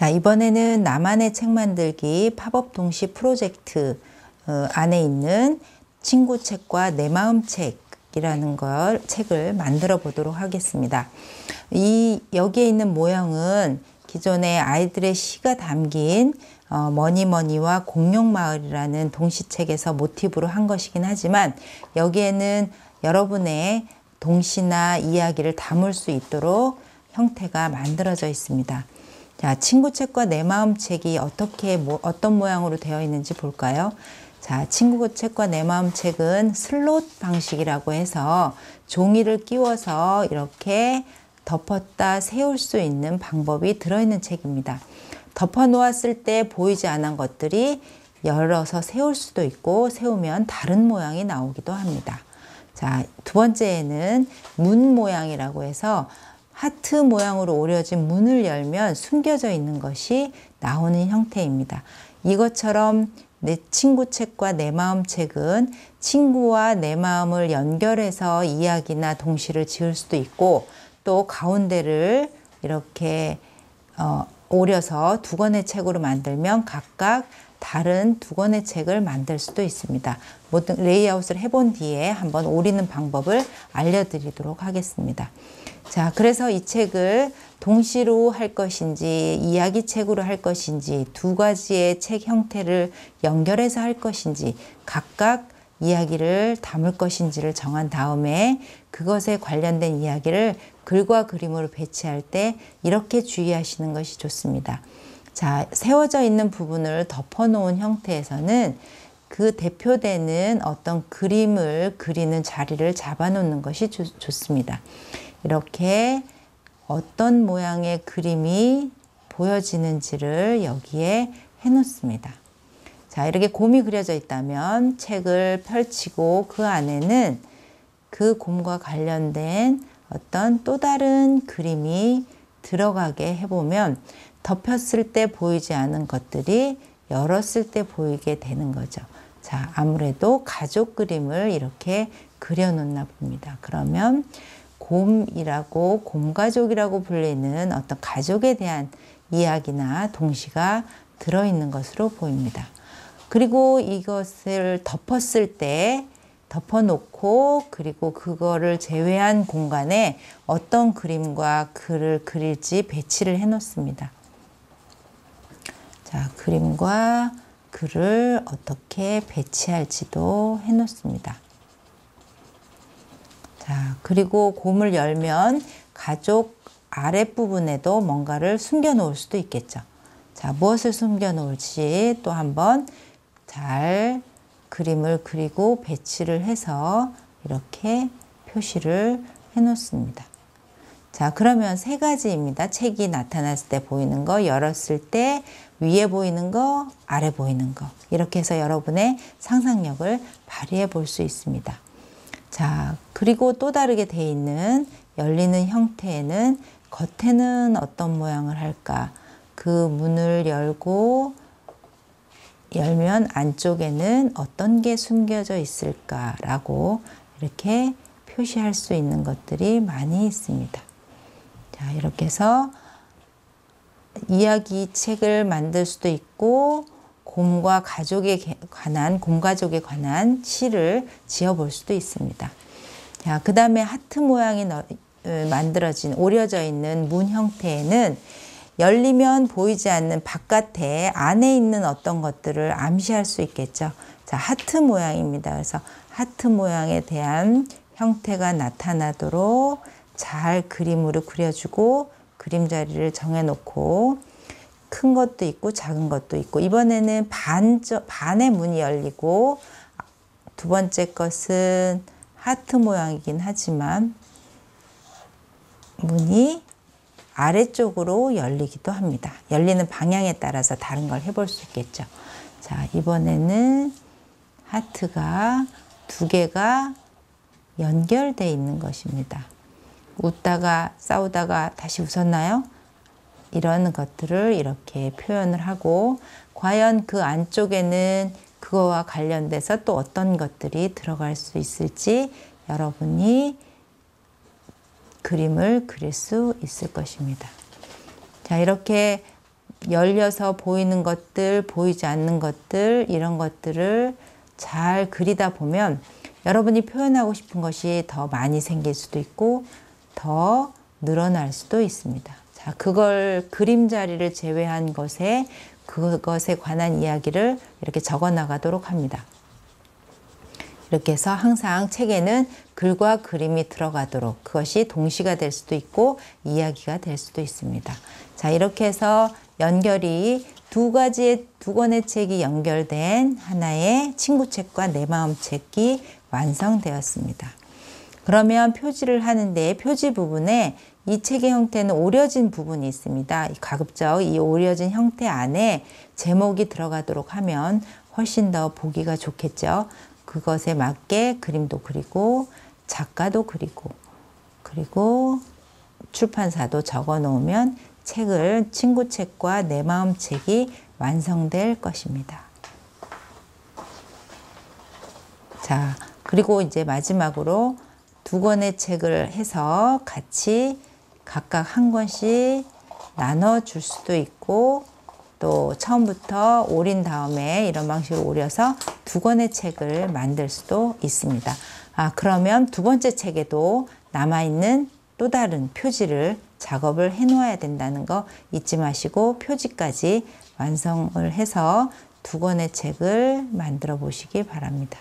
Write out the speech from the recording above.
자, 이번에는 나만의 책 만들기 팝업 동시 프로젝트 안에 있는 친구 책과 내 마음 책이라는 책을 만들어 보도록 하겠습니다. 여기에 있는 모형은 기존의 아이들의 시가 담긴 머니머니와 공룡마을이라는 동시책에서 모티브로 한 것이긴 하지만, 여기에는 여러분의 동시나 이야기를 담을 수 있도록 형태가 만들어져 있습니다. 자, 친구책과 내 마음 책이 어떤 모양으로 되어 있는지 볼까요? 자, 친구책과 내 마음 책은 슬롯 방식이라고 해서 종이를 끼워서 이렇게 덮었다 세울 수 있는 방법이 들어있는 책입니다. 덮어 놓았을 때 보이지 않은 것들이 열어서 세울 수도 있고, 세우면 다른 모양이 나오기도 합니다. 자, 두 번째에는 문 모양이라고 해서 하트 모양으로 오려진 문을 열면 숨겨져 있는 것이 나오는 형태입니다. 이것처럼 내 친구 책과 내 마음 책은 친구와 내 마음을 연결해서 이야기나 동시를 지을 수도 있고, 또 가운데를 이렇게 오려서 두 권의 책으로 만들면 각각 다른 두 권의 책을 만들 수도 있습니다. 모든 레이아웃을 해본 뒤에 한번 오리는 방법을 알려드리도록 하겠습니다. 자, 그래서 이 책을 동시로 할 것인지 이야기책으로 할 것인지 두 가지의 책 형태를 연결해서 할 것인지 각각 이야기를 담을 것인지를 정한 다음에 그것에 관련된 이야기를 글과 그림으로 배치할 때 이렇게 주의하시는 것이 좋습니다. 자, 세워져 있는 부분을 덮어놓은 형태에서는 그 대표되는 어떤 그림을 그리는 자리를 잡아놓는 것이 좋습니다. 이렇게 어떤 모양의 그림이 보여지는지를 여기에 해놓습니다. 자, 이렇게 곰이 그려져 있다면 책을 펼치고 그 안에는 그 곰과 관련된 어떤 또 다른 그림이 들어가게 해보면 덮였을 때 보이지 않은 것들이 열었을 때 보이게 되는 거죠. 자, 아무래도 가족 그림을 이렇게 그려놓나 봅니다. 그러면 곰가족이라고 불리는 어떤 가족에 대한 이야기나 동시가 들어있는 것으로 보입니다. 그리고 이것을 덮었을 때 덮어놓고, 그리고 그거를 제외한 공간에 어떤 그림과 글을 그릴지 배치를 해놓습니다. 자, 그림과 글을 어떻게 배치할지도 해놓습니다. 자, 그리고 곰을 열면 가족 아랫부분에도 뭔가를 숨겨 놓을 수도 있겠죠. 자, 무엇을 숨겨 놓을지 또 한번 잘 그림을 그리고 배치를 해서 이렇게 표시를 해 놓습니다. 자, 그러면 세 가지입니다. 책이 나타났을 때 보이는 거, 열었을 때 위에 보이는 거, 아래 보이는 거. 이렇게 해서 여러분의 상상력을 발휘해 볼 수 있습니다. 자, 그리고 또 다르게 되어 있는 열리는 형태에는 겉에는 어떤 모양을 할까? 그 문을 열면 안쪽에는 어떤 게 숨겨져 있을까라고 이렇게 표시할 수 있는 것들이 많이 있습니다. 자, 이렇게 해서 이야기 책을 만들 수도 있고, 곰가족에 관한 시를 지어볼 수도 있습니다. 자, 그 다음에 하트 모양이 오려져 있는 문 형태에는 열리면 보이지 않는 바깥에 안에 있는 어떤 것들을 암시할 수 있겠죠. 자, 하트 모양입니다. 그래서 하트 모양에 대한 형태가 나타나도록 잘 그림으로 그려주고, 그림자리를 정해놓고, 큰 것도 있고 작은 것도 있고, 이번에는 반의 문이 열리고, 두 번째 것은 하트 모양이긴 하지만 문이 아래쪽으로 열리기도 합니다. 열리는 방향에 따라서 다른 걸 해볼 수 있겠죠. 자, 이번에는 하트가 두 개가 연결되어 있는 것입니다. 웃다가 싸우다가 다시 웃었나요? 이런 것들을 이렇게 표현을 하고, 과연 그 안쪽에는 그거와 관련돼서 또 어떤 것들이 들어갈 수 있을지 여러분이 그림을 그릴 수 있을 것입니다. 자, 이렇게 열려서 보이는 것들, 보이지 않는 것들, 이런 것들을 잘 그리다 보면 여러분이 표현하고 싶은 것이 더 많이 생길 수도 있고 더 늘어날 수도 있습니다. 자, 그걸 그림자리를 제외한 것에 그것에 관한 이야기를 이렇게 적어 나가도록 합니다. 이렇게 해서 항상 책에는 글과 그림이 들어가도록, 그것이 동시가 될 수도 있고 이야기가 될 수도 있습니다. 자, 이렇게 해서 연결이 두 권의 책이 연결된 하나의 친구책과 내 마음 책이 완성되었습니다. 그러면 표지를 하는데 표지 부분에 이 책의 형태는 오려진 부분이 있습니다. 가급적 이 오려진 형태 안에 제목이 들어가도록 하면 훨씬 더 보기가 좋겠죠. 그것에 맞게 그림도 그리고 작가도 그리고 출판사도 적어 놓으면 친구책과 내 마음 책이 완성될 것입니다. 자, 그리고 이제 마지막으로 두 권의 책을 해서 같이 각각 한 권씩 나눠줄 수도 있고 또 처음부터 오린 다음에 이런 방식으로 오려서 두 권의 책을 만들 수도 있습니다. 그러면 두 번째 책에도 남아있는 또 다른 표지를 작업을 해 놓아야 된다는 거 잊지 마시고 표지까지 완성을 해서 두 권의 책을 만들어 보시기 바랍니다.